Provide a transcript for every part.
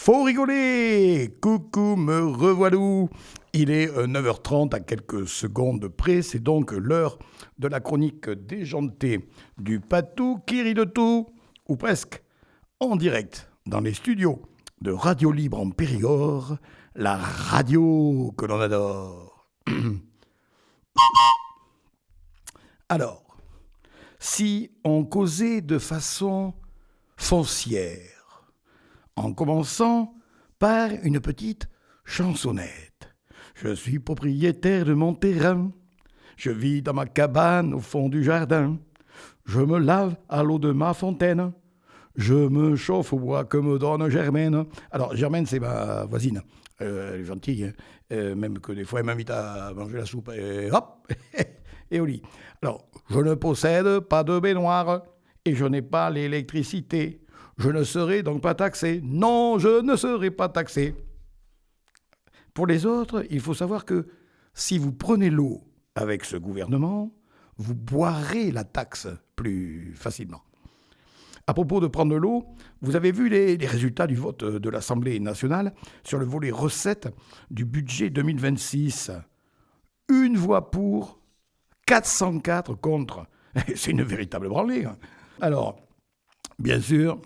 Faut rigoler! Coucou, me revoilà. Il est 9h30 à quelques secondes près. C'est donc l'heure de la chronique déjantée du Patou qui rit de tout, ou presque, en direct dans les studios de Radio Libre en Périgord, la radio que l'on adore. Alors, si on causait de façon foncière, en commençant par une petite chansonnette. Je suis propriétaire de mon terrain, je vis dans ma cabane au fond du jardin, je me lave à l'eau de ma fontaine, je me chauffe au bois que me donne Germaine. Alors Germaine, c'est ma voisine, elle est gentille, hein. Même que des fois elle m'invite à manger la soupe, et hop, et au lit. Alors, je ne possède pas de baignoire, et je n'ai pas l'électricité. Je ne serai donc pas taxé. Non, je ne serai pas taxé. Pour les autres, il faut savoir que si vous prenez l'eau avec ce gouvernement, vous boirez la taxe plus facilement. À propos de prendre l'eau, vous avez vu les résultats du vote de l'Assemblée nationale sur le volet recettes du budget 2026. Une voix pour, 404 contre. C'est une véritable branlée. Alors, bien sûr,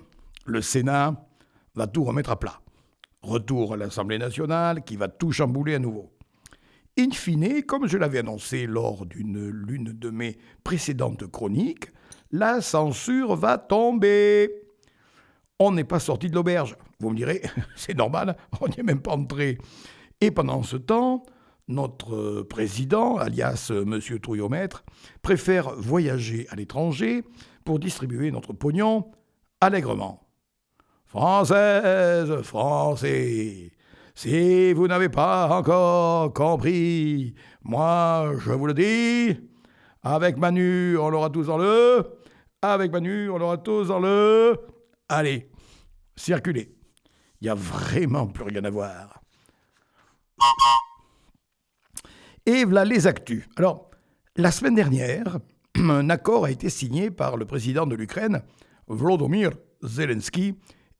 le Sénat va tout remettre à plat. Retour à l'Assemblée nationale qui va tout chambouler à nouveau. In fine, comme je l'avais annoncé lors d'une l'une de mes précédentes chroniques, la censure va tomber. On n'est pas sorti de l'auberge. Vous me direz, c'est normal, on n'y est même pas entré. Et pendant ce temps, notre président, alias Monsieur Trouillomètre, préfère voyager à l'étranger pour distribuer notre pognon allègrement. Françaises, Français, si vous n'avez pas encore compris, moi je vous le dis, avec Manu on l'aura tous dans le, avec Manu on l'aura tous dans le, allez, circulez, il n'y a vraiment plus rien à voir. Et voilà les actus. Alors, la semaine dernière, un accord a été signé par le président de l'Ukraine, Volodymyr Zelensky,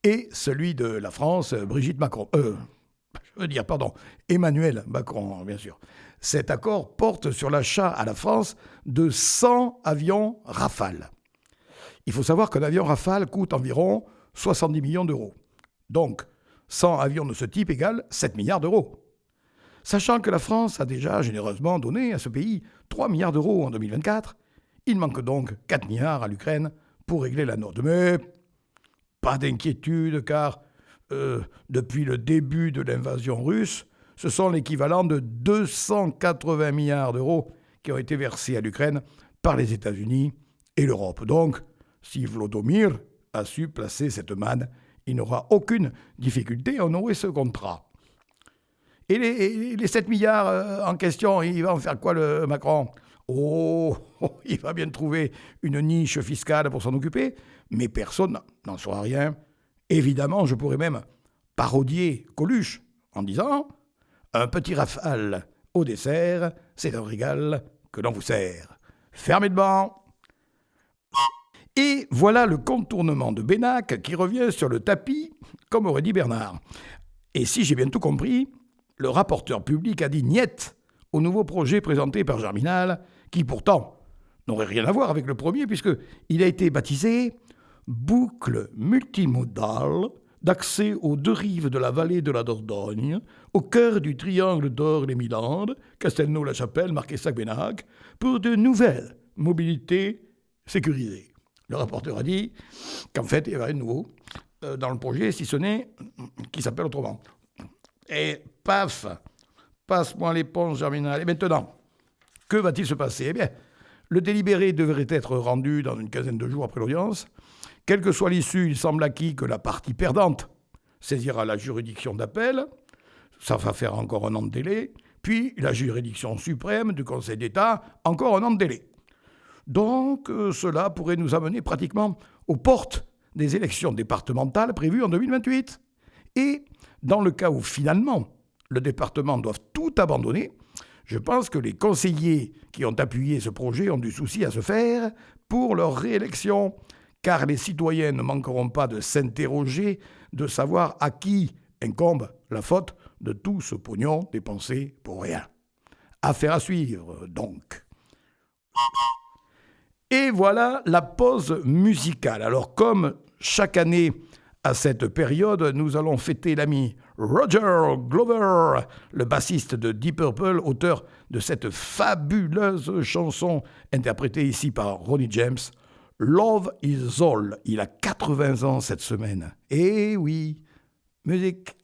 et celui de la France, Emmanuel Macron, bien sûr. Cet accord porte sur l'achat à la France de 100 avions Rafale. Il faut savoir qu'un avion Rafale coûte environ 70 millions d'euros. Donc, 100 avions de ce type égale 7 milliards d'euros. Sachant que la France a déjà généreusement donné à ce pays 3 milliards d'euros en 2024, il manque donc 4 milliards à l'Ukraine pour régler la note. Mais pas d'inquiétude, car depuis le début de l'invasion russe, ce sont l'équivalent de 280 milliards d'euros qui ont été versés à l'Ukraine par les États-Unis et l'Europe. Donc, si Volodymyr a su placer cette manne, il n'aura aucune difficulté à honorer ce contrat. Et les 7 milliards en question, il va en faire quoi le Macron ? Oh, il va bien trouver une niche fiscale pour s'en occuper, mais personne n'en saura rien. Évidemment, je pourrais même parodier Coluche en disant « Un petit Rafale au dessert, c'est un régal que l'on vous sert. Fermez le banc !» Et voilà le contournement de Bénac qui revient sur le tapis, comme aurait dit Bernard. Et si j'ai bien tout compris, le rapporteur public a dit « niet » au nouveau projet présenté par Germinal, qui pourtant n'aurait rien à voir avec le premier, puisqu'il a été baptisé « boucle multimodale d'accès aux deux rives de la vallée de la Dordogne, au cœur du triangle d'or les Milandes, Castelnau-la-Chapelle, Marquessac-Bénac, pour de nouvelles mobilités sécurisées ». Le rapporteur a dit qu'en fait, il y avait rien de nouveau dans le projet, si ce n'est qui s'appelle autrement. Et paf, passe-moi l'éponge Germinal. Et maintenant, que va-t-il se passer ? Eh bien, le délibéré devrait être rendu dans une quinzaine de jours après l'audience. Quelle que soit l'issue, il semble acquis que la partie perdante saisira la juridiction d'appel. Ça va faire encore un an de délai. Puis la juridiction suprême du Conseil d'État, encore un an de délai. Donc, cela pourrait nous amener pratiquement aux portes des élections départementales prévues en 2028. Et dans le cas où finalement le département doit tout abandonner, je pense que les conseillers qui ont appuyé ce projet ont du souci à se faire pour leur réélection, car les citoyens ne manqueront pas de s'interroger, de savoir à qui incombe la faute de tout ce pognon dépensé pour rien. Affaire à suivre, donc. Et voilà la pause musicale. Alors, comme chaque année à cette période, nous allons fêter l'ami Roger Glover, le bassiste de Deep Purple, auteur de cette fabuleuse chanson interprétée ici par Ronnie James, Love is All. Il a 80 ans cette semaine. Eh oui, musique.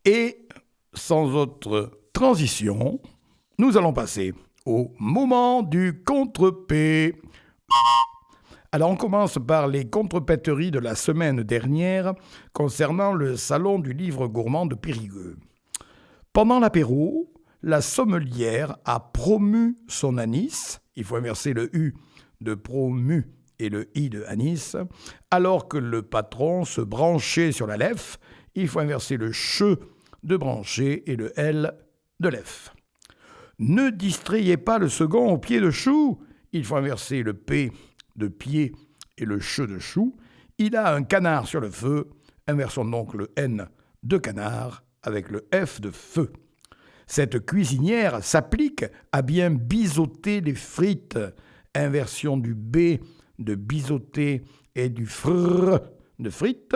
Et sans autre transition, nous allons passer au moment du contre-P. Alors on commence par les contrepèteries de la semaine dernière concernant le salon du livre gourmand de Périgueux. Pendant l'apéro, la sommelière a promu son anis, il faut inverser le U de promu et le I de anis, alors que le patron se branchait sur la lef, il faut inverser le CHE de brancher et le L de lef. Ne distrayez pas le second au pied de chou, il faut inverser le P de pied et le CHE de chou. Il a un canard sur le feu, inversons donc le N de canard avec le F de feu. Cette cuisinière s'applique à bien biseauter les frites, inversion du B de biseauter et du FR de frites,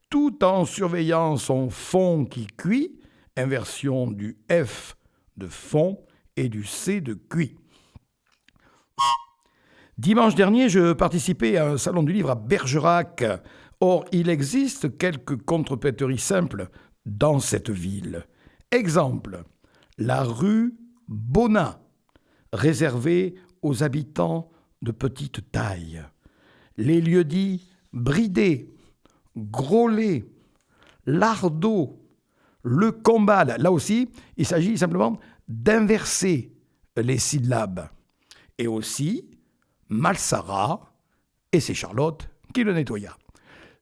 tout en surveillant son fond qui cuit, inversion du F de fond et du C de cuit. Dimanche dernier, je participais à un salon du livre à Bergerac. Or, il existe quelques contrepèteries simples dans cette ville. Exemple, la rue Bonnat, réservée aux habitants de petite taille. Les lieux-dits Bridé, Groslay, Lardot, Le Combal. Là aussi, il s'agit simplement d'inverser les syllabes. Et aussi Malsara, et c'est Charlotte qui le nettoya.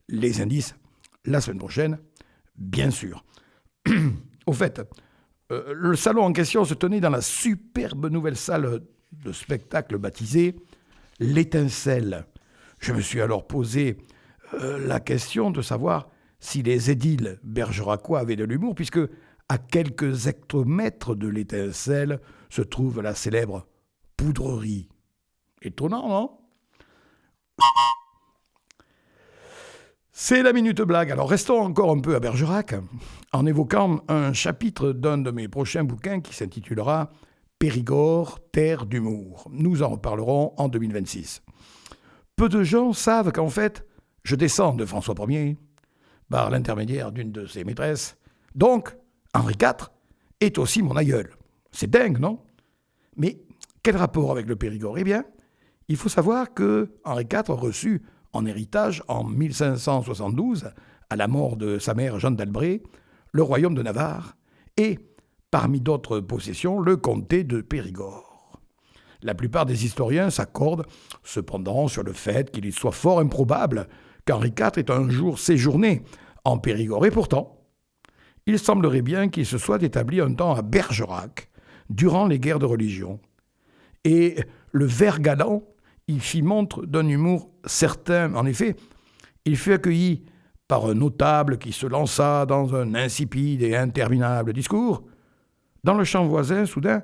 Les indices, la semaine prochaine, bien sûr. Au fait, le salon en question se tenait dans la superbe nouvelle salle de spectacle baptisée L'Étincelle. Je me suis alors posé la question de savoir si les édiles bergeracois avaient de l'humour, puisque à quelques hectomètres de l'Étincelle se trouve la célèbre poudrerie. Étonnant, non ? C'est la Minute Blague. Alors restons encore un peu à Bergerac en évoquant un chapitre d'un de mes prochains bouquins qui s'intitulera Périgord, terre d'humour. Nous en reparlerons en 2026. Peu de gens savent qu'en fait, je descends de François Ier par l'intermédiaire d'une de ses maîtresses. Donc, Henri IV est aussi mon aïeul. C'est dingue, non ? Mais quel rapport avec le Périgord ? Eh bien, il faut savoir que Henri IV reçut en héritage en 1572, à la mort de sa mère Jeanne d'Albret, le royaume de Navarre et, parmi d'autres possessions, le comté de Périgord. La plupart des historiens s'accordent cependant sur le fait qu'il soit fort improbable qu'Henri IV ait un jour séjourné en Périgord. Et pourtant, il semblerait bien qu'il se soit établi un temps à Bergerac, durant les guerres de religion. Et le Vert galant y fit montre d'un humour certain. En effet, il fut accueilli par un notable qui se lança dans un insipide et interminable discours. Dans le champ voisin, soudain,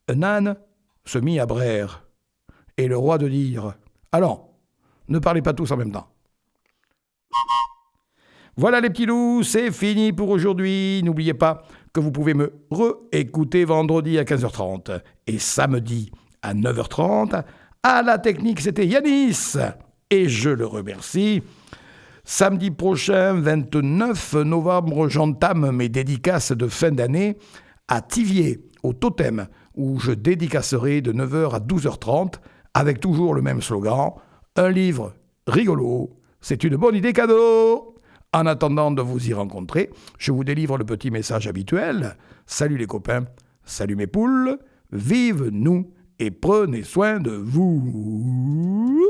un âne se mit à braire, et le roi de dire « Allons, ne parlez pas tous en même temps ». Voilà les petits loups, c'est fini pour aujourd'hui. N'oubliez pas que vous pouvez me réécouter vendredi à 15h30 et samedi à 9h30. À la technique, c'était Yanis, et je le remercie. Samedi prochain, 29 novembre, j'entame mes dédicaces de fin d'année à Thiviers, au Totem, où je dédicacerai de 9h à 12h30, avec toujours le même slogan, un livre rigolo, c'est une bonne idée cadeau. En attendant de vous y rencontrer, je vous délivre le petit message habituel. Salut les copains, salut mes poules, vive nous et prenez soin de vous.